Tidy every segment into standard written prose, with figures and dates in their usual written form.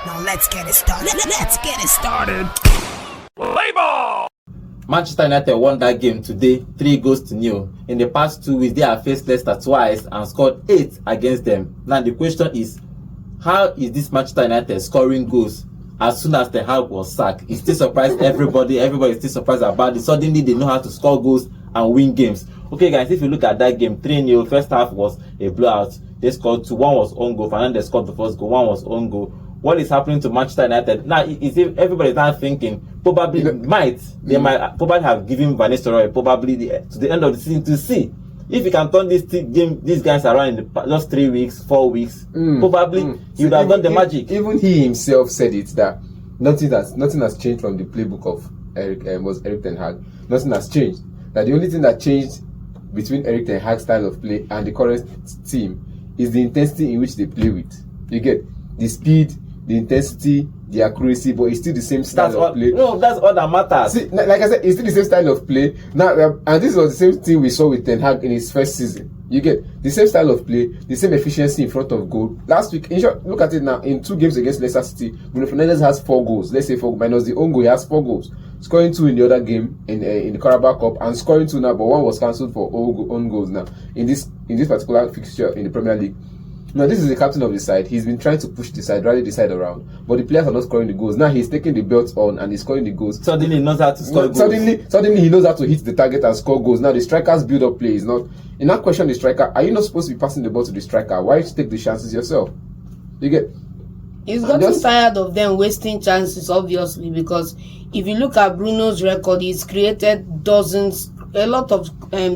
Now let's get it started. Let's get it started. Play ball! Manchester United won that game today, 3-0. In the past 2 weeks, they have faced Leicester twice and scored 8 against them. Now the question is, how is this Manchester United scoring goals as soon as Ten Hag was sacked? It still surprised everybody. Everybody is still surprised about it. Suddenly they know how to score goals and win games. Okay guys, if you look at that game, 3-0, first half was a blowout. They scored 2, 1 was own goal. Fernandes scored the first goal, 1 was own goal. What is happening to Manchester United now? Is if everybody is now thinking probably they might probably have given Van Nistelrooy probably to the end of the season to see if he can turn these guys around in just 3 weeks, 4 weeks. Probably he would have done the magic. Even he himself said it that nothing has changed from the playbook of Eric Ten Hag. Nothing has changed. That the only thing that changed between Eric Ten Hag's style of play and the current team is the intensity in which they play with. You get the speed, the intensity, the accuracy, but it's still the same style of play. No, that's all that matters. See, like I said, it's still the same style of play. Now, and this was the same thing we saw with Ten Hag in his first season. You get the same style of play, the same efficiency in front of goal. Last week, in short, look at it now. In 2 games against Leicester City, Bruno Fernandes has 4 goals. Let's say 4 minus the own goal, he has 4 goals. Scoring 2 in the other game in the Carabao Cup, and scoring 2 now, but 1 was cancelled for own goals now in this particular fixture in the Premier League. Now, this is the captain of the side. He's been trying to push the side, rally the side around, but the players are not scoring the goals. Now he's taking the belt on and he's scoring the goals. Suddenly he knows how to score goals. Suddenly he knows how to hit the target and score goals. Now the striker's build-up play is not. In that question, the striker, are you not supposed to be passing the ball to the striker? Why don't you take the chances yourself? You get. He's gotten tired of them wasting chances, obviously, because if you look at Bruno's record, he's created a lot of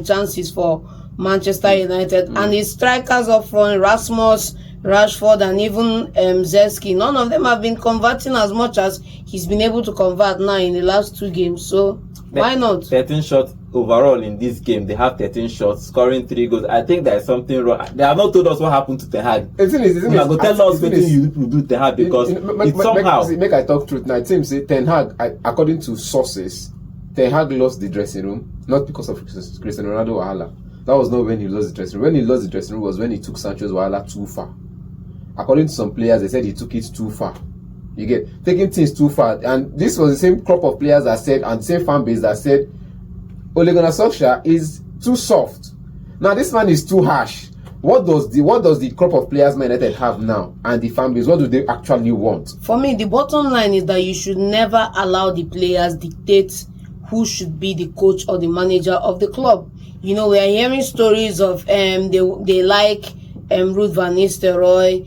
chances for Manchester United, and his strikers up front, Rasmus, Rashford, and even Zeski, none of them have been converting as much as he's been able to convert now in the last 2 games. So why not? 13 shots overall in this game. They have 13 shots, scoring 3 goals. I think there is something wrong. They have not told us what happened to Ten Hag. Tell us what you do Ten Hag, because it's somehow. Make I talk truth now. It seems Ten Hag, according to sources, Ten Hag lost the dressing room not because of Cristiano Ronaldo Wahala. That was not when he lost the dressing room. When he lost the dressing room was when he took Sancho's Wahala too far. According to some players, they said he took it too far. You get taking things too far, and this was the same crop of players that said, and the same fan base that said, Ole Gunnar Solskjaer is too soft. Now this man is too harsh. What does the crop of players Man United have now, and the fan base? What do they actually want? For me, the bottom line is that you should never allow the players dictate who should be the coach or the manager of the club. You know, we are hearing stories of they like Ruud van Nistelrooy.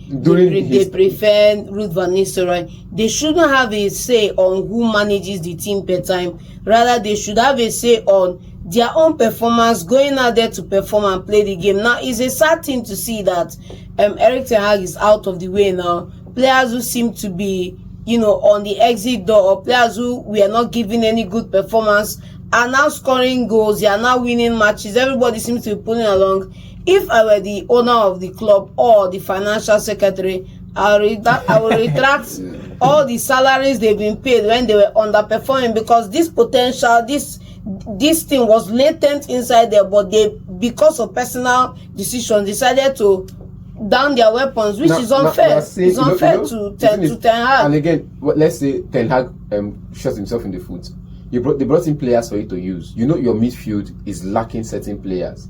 They prefer Ruud van Nistelrooy. They shouldn't have a say on who manages the team per time. Rather, they should have a say on their own performance, going out there to perform and play the game. Now, it's a sad thing to see that Eric Ten Hag is out of the way now. Players who seem to be, on the exit door, or players who we are not giving any good performance, are now scoring goals. They are now winning matches. Everybody seems to be pulling along. If I were the owner of the club or the financial secretary, I will retract all the salaries they've been paid when they were underperforming, because this potential, this thing was latent inside there, but they, because of personal decisions, decided to down their weapons, which is unfair. It's unfair to Ten Hag. And again, let's say Ten Hag shot himself in the foot. They brought in players for you to use. Your midfield is lacking certain players.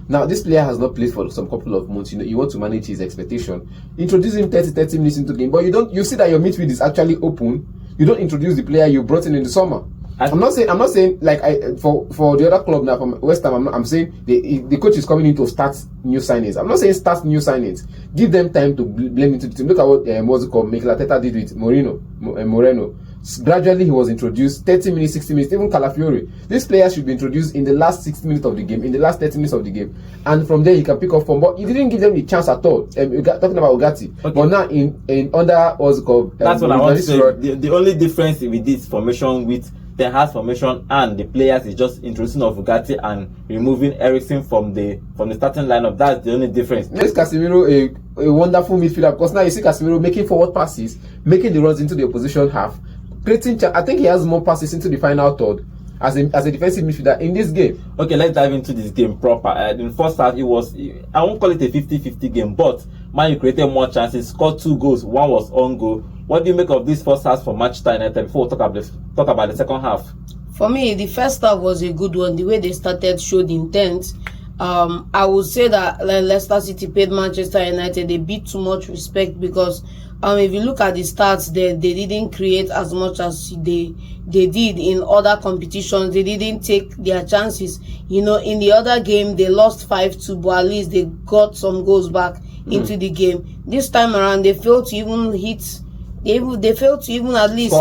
Now, this player has not played for some couple of months. You want to manage his expectation. Introduce him 30 minutes into the game, but you see that your midfield is actually open. You don't introduce the player you brought in the summer. I'm not saying like for the other club now, from West Ham, I'm saying the coach is coming in to start new signings. I'm not saying start new signings. Give them time to blend into the team. Look at what what's it called, Mikel Arteta did with Moreno. Gradually he was introduced 30 minutes, 60 minutes, even Calafiori. These players should be introduced in the last 60 minutes of the game, in the last 30 minutes of the game, and from there he can pick up form. But he didn't give them the chance at all. Talking about Ugati, okay. But now in under what's it called? That's what I want to say. The only difference with this formation with Ten Hag's formation and the players is just introducing of Ugati and removing Eriksen from the starting lineup. That's the only difference. Makes Casemiro a wonderful midfielder, because now you see Casemiro making forward passes, making the runs into the opposition half, creating. I think he has more passes into the final third as a defensive midfielder in this game. Okay, let's dive into this game proper. In the first half, I won't call it a 50-50 game, but Man U created more chances, scored 2 goals. 1 was on goal. What do you make of this first half for Manchester United before we talk about the second half? For me, the first half was a good one. The way they started showed intent. I would say that Leicester City paid Manchester United a bit too much respect because if you look at the stats, they didn't create as much as they did in other competitions. They didn't take their chances. In the other game, they lost 5-2, but at least they got some goals back into the game. This time around, they failed to even hit. They failed to even at least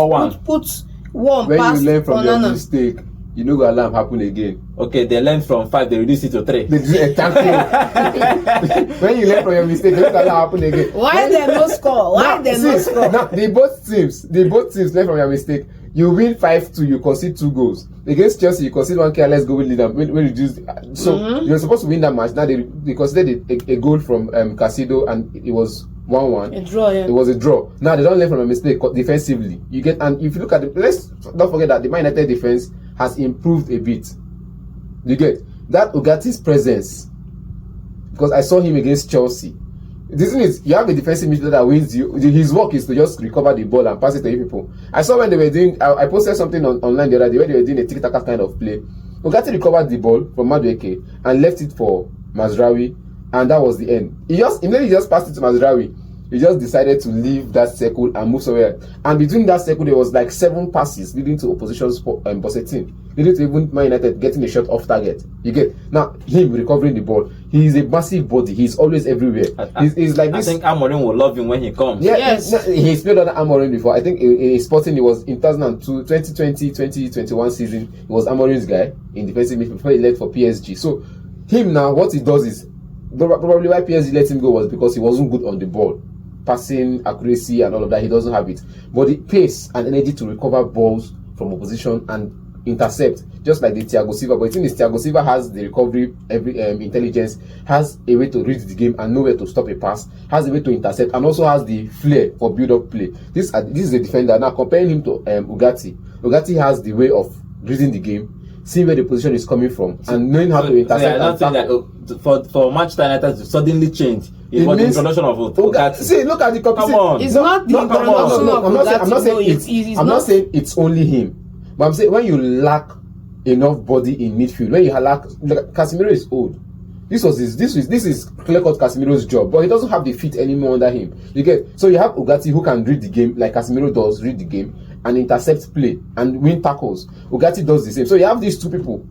put one when past you learn from your Onana. mistake, you know the alarm happen again. Okay, they learned from 5, they reduced it to 3. They do exactly. When you learn from your mistake, the alarm happen again. Why they no score? Why they no score? Now they both teams learn from your mistake. You win 5-2, you concede 2 goals. Against Chelsea, you concede 1 careless goal with lead when reduced. So you're supposed to win that match. Now they considered a goal from Casido, and it was 1-1. A draw, yeah. It was a draw. Now they don't learn from a mistake defensively. And if you look at let's not forget that the Man United defense has improved a bit. You get that Ugati's presence, because I saw him against Chelsea. The thing is, you have a defensive midfielder that wins you. His work is to just recover the ball and pass it to you people. I saw when they were doing. I posted something online the other day where they were doing a tiki-taka kind of play. Ugati recovered the ball from Madueke and left it for Mazraoui, and that was the end. He immediately just passed it to Mazraoui. He just decided to leave that circle and move somewhere. And between that circle, there was like 7 passes leading to opposition's possession, leading to even Man United getting a shot off target. You get now him recovering the ball. He is a massive body. He's always everywhere. He's like this. I think Amorim will love him when he comes. Yeah, yes. He's played under Amorim before. I think in Sporting, it was in 2020-2021 season. He was Amorim's guy in defensive midfield before he left for PSG. So him now, what he does is probably why PSG let him go was because he wasn't good on the ball. Passing accuracy and all of that, he doesn't have it. But the pace and energy to recover balls from opposition and intercept, just like the Thiago Silva. But the thing is, Thiago Silva has the recovery, intelligence, has a way to read the game and know where to stop a pass, has a way to intercept, and also has the flair for build-up play. This is a defender. Now comparing him to Ugati, Ugati has the way of reading the game, seeing where the position is coming from, and knowing how to intercept. I don't think that for Manchester United to suddenly change. It was the introduction of Ugati. See, look at the competition. Come on. It's not the introduction of Ugati. I'm not saying it's only him, but I'm saying when you lack enough body in midfield, when you lack, Casemiro is old. This is clear-cut Casemiro's job, but he doesn't have the feet anymore under him. You get, so you have Ugati who can read the game like Casemiro does, read the game and intercept play and win tackles. Ugati does the same. So you have these two people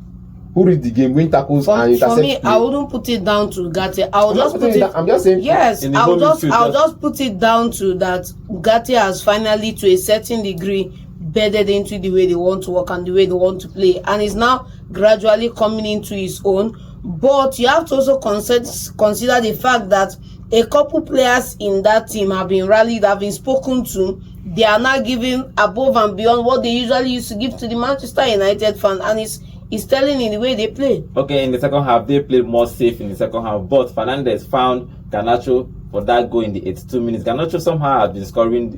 who read the game, win tackles and intercept for me, play. I wouldn't put it down to Ugati. I'm just saying. Yes, I'll just put it down to that Ugati has finally, to a certain degree, bedded into the way they want to work and the way they want to play, and is now gradually coming into his own. But you have to also consider the fact that a couple players in that team have been rallied, have been spoken to. They are now giving above and beyond what they usually used to give to the Manchester United fan, and it's telling in the way they play. Okay, in the second half, they played more safe in the second half, but Fernandes found Garnacho for that goal in the 82 minutes. Garnacho somehow has been scoring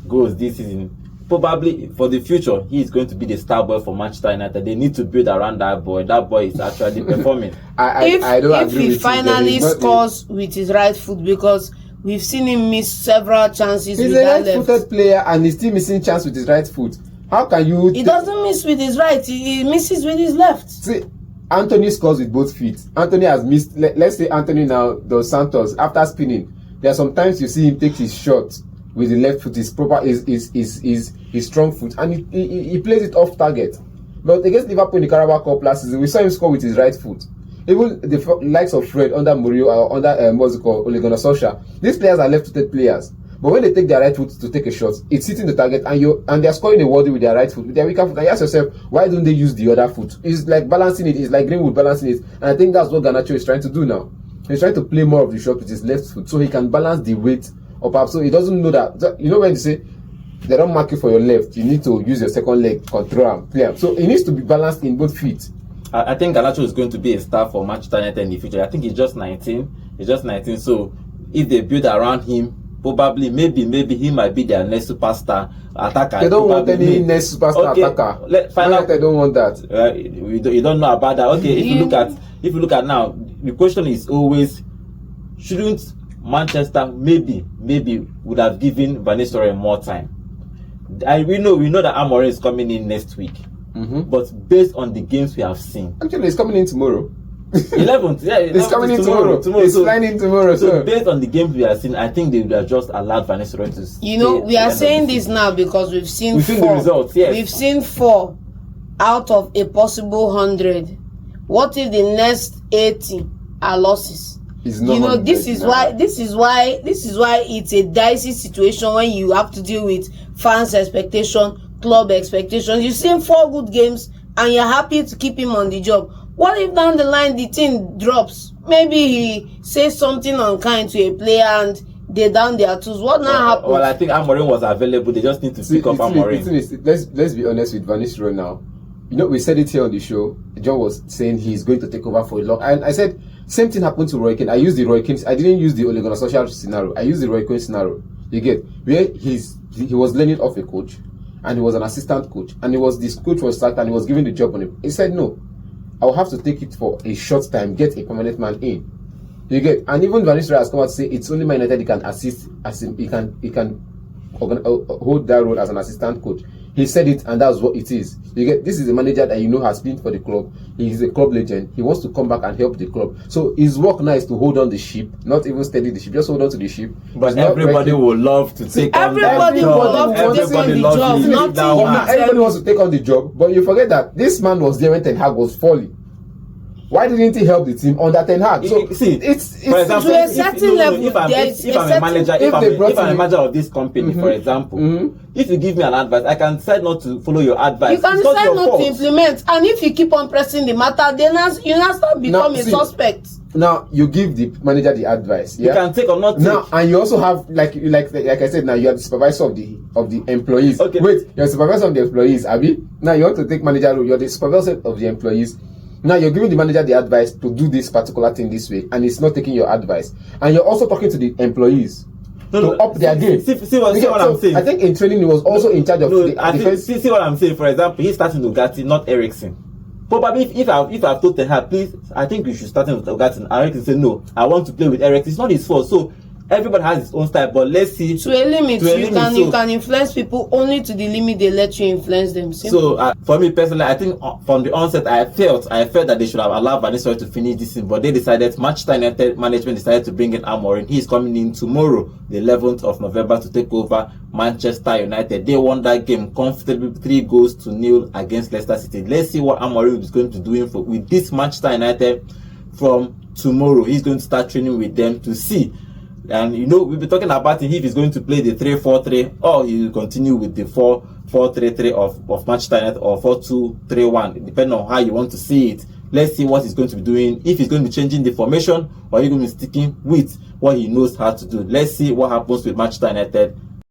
goals this season. Probably for the future, he is going to be the star boy for Manchester United. They need to build around that boy. That boy is actually performing. I don't agree if he with finally scores with his right foot, because we've seen him miss several chances. He's with a that right-footed left. player and he's still missing chance with his right foot. How can you? He doesn't miss with his right. He misses with his left. See, Anthony scores with both feet. Anthony has missed. Let's say Anthony now does Santos after spinning. There are sometimes you see him take his shot with the left foot, his strong foot, and he plays it off target. But against Liverpool in the Carabao Cup last season, we saw him score with his right foot. Even the likes of Fred under Mourinho or under what's it called, Ole Gunnar Solskjaer, these players are left-footed players. But when they take their right foot to take a shot, it's hitting the target, and they're scoring a worldie with their right foot, with their weaker foot. And you ask yourself, why don't they use the other foot? It's like balancing it. It's like Greenwood balancing it, and I think that's what Garnacho is trying to do now. He's trying to play more of the shot with his left foot, so he can balance the weight up. So he doesn't know that. You know when you say they don't mark you for your left, you need to use your second leg, control and play. So he needs to be balanced in both feet. I think Garnacho is going to be a star for Manchester United in the future. I think he's just 19. So if they build around him, probably, maybe he might be their next superstar attacker. They don't want any next superstar attacker. They don't want that. You don't know about that. Okay, if you look at now, the question is always, shouldn't Manchester maybe would have given Van Nistelrooy more time. We know that Amorim is coming in next week, but based on the games we have seen, actually, he's coming in tomorrow. 11th, yeah, He's coming in tomorrow. He's flying in tomorrow. So based on the games we have seen, I think they would have just allowed Van Nistelrooy to stay. You know, we are saying this now because we've seen the 4. results. Yes, We've seen 4 out of a possible 100. What if the next 80 are losses? You know, this is why it's a dicey situation when you have to deal with fans' expectation, club expectations. You've seen 4 good games and you're happy to keep him on the job. What if down the line the thing drops? Maybe he says something unkind to a player and they down their tools. What now happens? Well, I think Amorim was available. They just need to pick up Amorim. Let's be honest with Van Nistelrooy now. You know, we said it here on the show. John was saying he's going to take over for a long. And I said same thing happened to Roy Keane. I used the Roy Keane. I didn't use the Ole Gunnar Solskjaer scenario. I used the Roy Keane scenario. You get where he was learning off a coach, and he was an assistant coach, and this coach was sacked, and he was given the job on him. He said no. I'll have to take it for a short time, get a permanent man in. You get, and even Van Nistelrooy has come out to say it's only Man United he can assist, as in he can hold that role as an assistant coach. He said it, and that's what it is. You get, this is a manager that has been for the club. He's a club legend. He wants to come back and help the club. So his work now is to hold on the ship, not even steady the ship, just hold on to the ship. But everybody would love to take on that job. Everybody would love to take on the job. Everybody wants to take on the job, but you forget that this man was there when Ten Hag was falling. Why didn't he help the team under Ten Hag? So see, it's for example, to a certain level. If I'm a manager, if I'm a manager of this company, for example, if you give me an advice, I can decide not to follow your advice. You can decide not to implement, and if you keep on pressing the matter, then you now start become a suspect. Now you give the manager the advice. Yeah? You can take or not take. Now, and you also have like I said. Now you are the supervisor of the employees. Okay. Wait, you're the supervisor of the employees, Abi. Now you want to take manager role. You're the supervisor of the employees. Now you're giving the manager the advice to do this particular thing this way, and he's not taking your advice. And you're also talking to the employees to up their game. See what I'm saying. I think in training he was also in charge of the defense. See what I'm saying. For example, he's starting with Ugarte, not Eriksen. Probably if I've told Ten Hag, please, I think you should start with Ugarte. Eriksen say no, I want to play with Eriksen. It's not his fault. So everybody has his own style, but let's see. To a limit, you can influence people only to the limit they let you influence them. Simple. So for me personally, I think from the onset, I felt that they should have allowed Van Nistelrooy to finish this season, but they decided, Manchester United management decided to bring in Amorim. He's coming in tomorrow, the 11th of November, to take over Manchester United. They won that game comfortably, 3-0 against Leicester City. Let's see what Amorim is going to do with this Manchester United from tomorrow. He's going to start training with them to see. And you know, we'll be talking about if he's going to play the 3-4-3 or he will continue with the 4-4-3-3 of Manchester United or 4-2-3-1, depending on how you want to see it. Let's see what he's going to be doing, if he's going to be changing the formation or he's going to be sticking with what he knows how to do. Let's see what happens with Manchester United